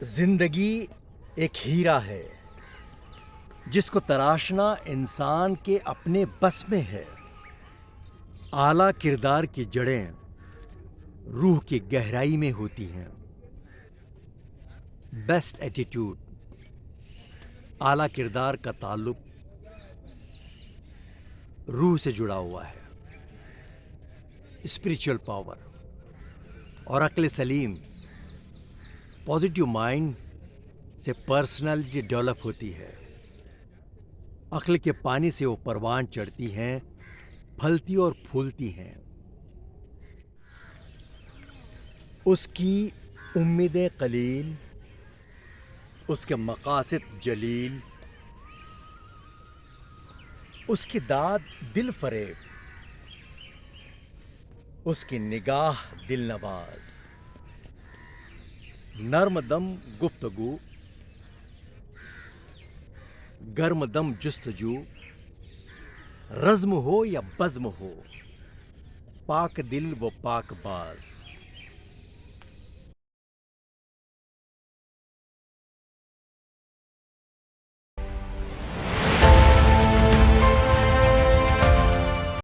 जिंदगी एक हीरा है जिसको तराशना इंसान के अपने बस में है। आला किरदार की जड़ें रूह की गहराई में होती हैं। बेस्ट एटीट्यूड, आला किरदार का ताल्लुक रूह से जुड़ा हुआ है। स्पिरिचुअल पावर और अक्ल सलीम, पॉजिटिव माइंड से पर्सनालिटी डेवलप होती है। अक्ल के पानी से वो परवान चढ़ती हैं, फलती और फूलती हैं। उसकी उम्मीदें कलील, उसके मकासद जलील, उसकी दाद दिल फरेब, उसकी निगाह दिल नवाज। नर्म दम गुफ्तगू, गर्म दम जुस्तजू, रज़्म हो या बज़्म हो, पाक दिल वो पाक बाज।